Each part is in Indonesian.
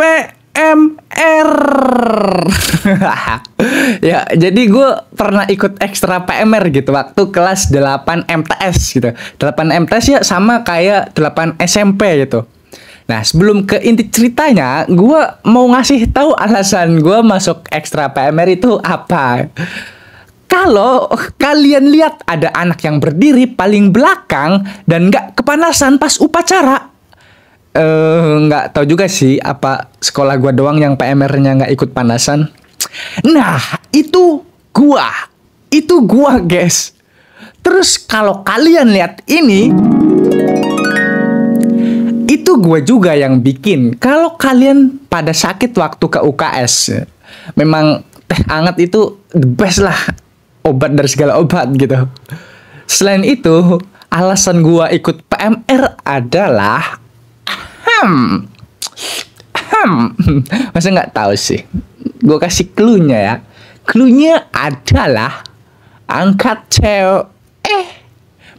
PMR. Ya, jadi gue pernah ikut ekstra PMR gitu waktu kelas 8 MTS gitu. 8 MTS ya sama kayak 8 SMP gitu. Nah, sebelum ke inti ceritanya, gue mau ngasih tahu alasan gue masuk ekstra PMR itu apa. Kalau kalian lihat ada anak yang berdiri paling belakang dan nggak kepanasan pas upacara, nggak tahu juga sih apa sekolah gua doang yang PMR-nya nggak ikut panasan. Nah, itu gua guys. Terus kalau kalian lihat ini, itu gua juga yang bikin. Kalau kalian pada sakit waktu ke UKS, memang teh hangat itu the best lah, obat dari segala obat gitu. Selain itu, alasan gua ikut PMR adalah masa nggak tahu sih. Gue kasih clue-nya ya. Clue-nya adalah angkat cewek.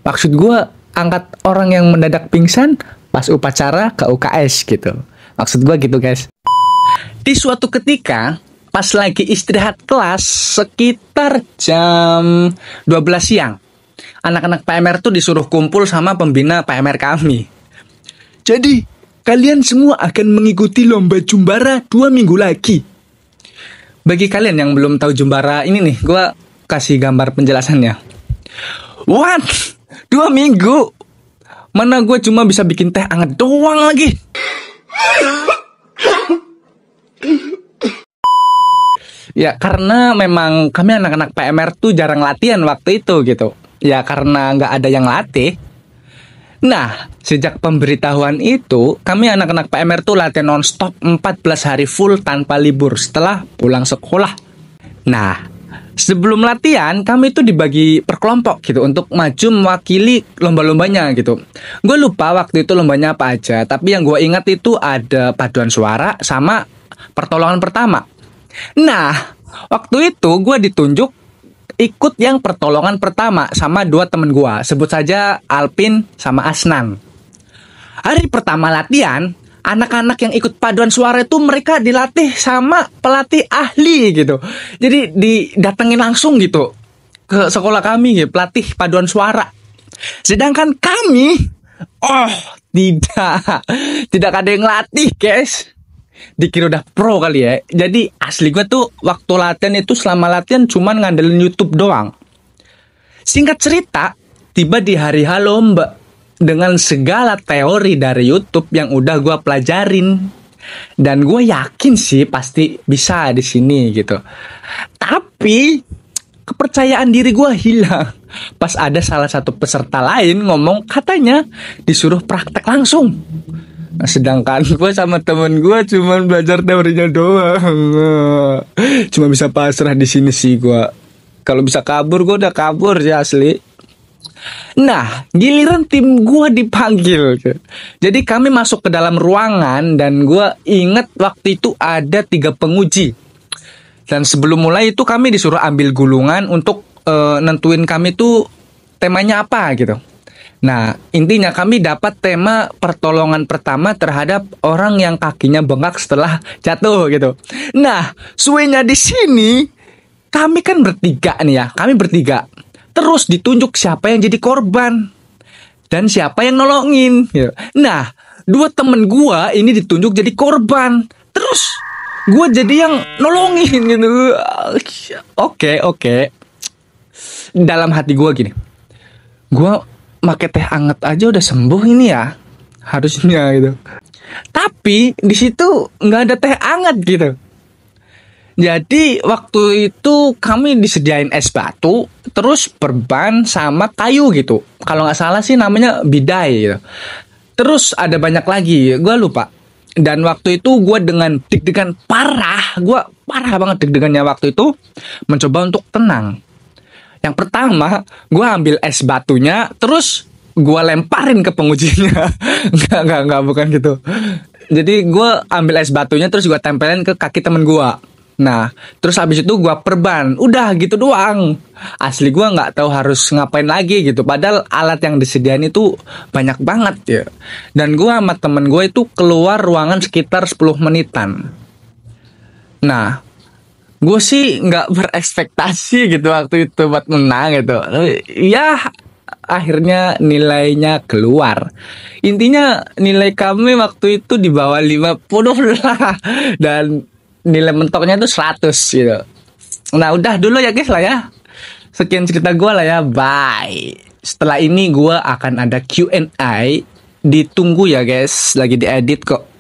Maksud gue angkat orang yang mendadak pingsan pas upacara ke UKS gitu. Maksud gue gitu guys. Di suatu ketika pas lagi istirahat kelas sekitar jam 12 siang, anak-anak PMR tuh disuruh kumpul sama pembina PMR kami. Jadi kalian semua akan mengikuti lomba Jumbara 2 minggu lagi. Bagi kalian yang belum tahu Jumbara ini nih, gue kasih gambar penjelasannya. What? 2 minggu? Mana gue cuma bisa bikin teh hangat doang lagi. Ya karena memang kami anak-anak PMR tuh jarang latihan waktu itu gitu. Ya karena nggak ada yang latih. Nah, sejak pemberitahuan itu, kami anak-anak PMR tuh latihan non-stop 14 hari full tanpa libur setelah pulang sekolah. Nah, sebelum latihan, kami tuh dibagi per kelompok gitu untuk maju mewakili lomba-lombanya gitu. Gue lupa waktu itu lombanya apa aja, tapi yang gue ingat itu ada paduan suara sama pertolongan pertama. Nah, waktu itu gue ditunjuk ikut yang pertolongan pertama sama 2 temen gue, sebut saja Alpin sama Asnan. Hari pertama latihan, anak-anak yang ikut paduan suara itu mereka dilatih sama pelatih ahli gitu. Jadi didatengin langsung gitu ke sekolah kami gitu, pelatih paduan suara. Sedangkan kami, tidak ada yang latih guys. Dikira udah pro kali ya. Jadi asli gue tuh waktu latihan itu selama latihan cuman ngandelin YouTube doang. Singkat cerita, tiba di hari H lomba dengan segala teori dari YouTube yang udah gue pelajarin. Dan gue yakin sih pasti bisa di sini gitu. Tapi kepercayaan diri gue hilang pas ada salah satu peserta lain ngomong katanya disuruh praktek langsung. Nah, sedangkan gue sama temen gue cuma belajar teorinya doang. Cuma bisa pasrah di sini sih gue. Kalau bisa kabur, gue udah kabur sih asli. Nah, giliran tim gue dipanggil. Jadi kami masuk ke dalam ruangan dan gue inget waktu itu ada 3 penguji. Dan sebelum mulai itu kami disuruh ambil gulungan untuk nentuin kami tuh temanya apa gitu. Nah, intinya kami dapat tema pertolongan pertama terhadap orang yang kakinya bengkak setelah jatuh gitu. Nah, suenya di sini kami kan bertiga nih ya, kami bertiga. Terus ditunjuk siapa yang jadi korban dan siapa yang nolongin gitu. Nah, 2 temen gua ini ditunjuk jadi korban. Terus gua jadi yang nolongin gitu. Oke. Dalam hati gua gini. Gua make teh hangat aja udah sembuh ini ya, harusnya gitu. Tapi di situ nggak ada teh hangat gitu. Jadi waktu itu kami disediain es batu, terus perban sama kayu gitu. Kalau nggak salah sih namanya bidai gitu. Terus ada banyak lagi, gue lupa. Dan waktu itu gue dengan deg-degan parah, gue parah banget deg-degannya waktu itu, mencoba untuk tenang. Yang pertama, gue ambil es batunya, terus gue lemparin ke pengujinya. Enggak, bukan gitu. Jadi gue ambil es batunya, terus gue tempelin ke kaki temen gue. Nah, terus habis itu gua perban. Udah gitu doang. Asli gua nggak tahu harus ngapain lagi gitu. Padahal alat yang disediain itu banyak banget ya. Dan gua sama temen gue itu keluar ruangan sekitar 10 menitan. Nah, gue sih nggak berekspektasi gitu waktu itu buat menang gitu. Ya, akhirnya nilainya keluar. Intinya nilai kami waktu itu di bawah 50 lah. Dan nilai mentoknya itu 100 gitu. Nah udah dulu ya guys lah ya. Sekian cerita gue lah ya. Bye. Setelah ini gue akan ada Q&A. Ditunggu ya guys. Lagi diedit kok.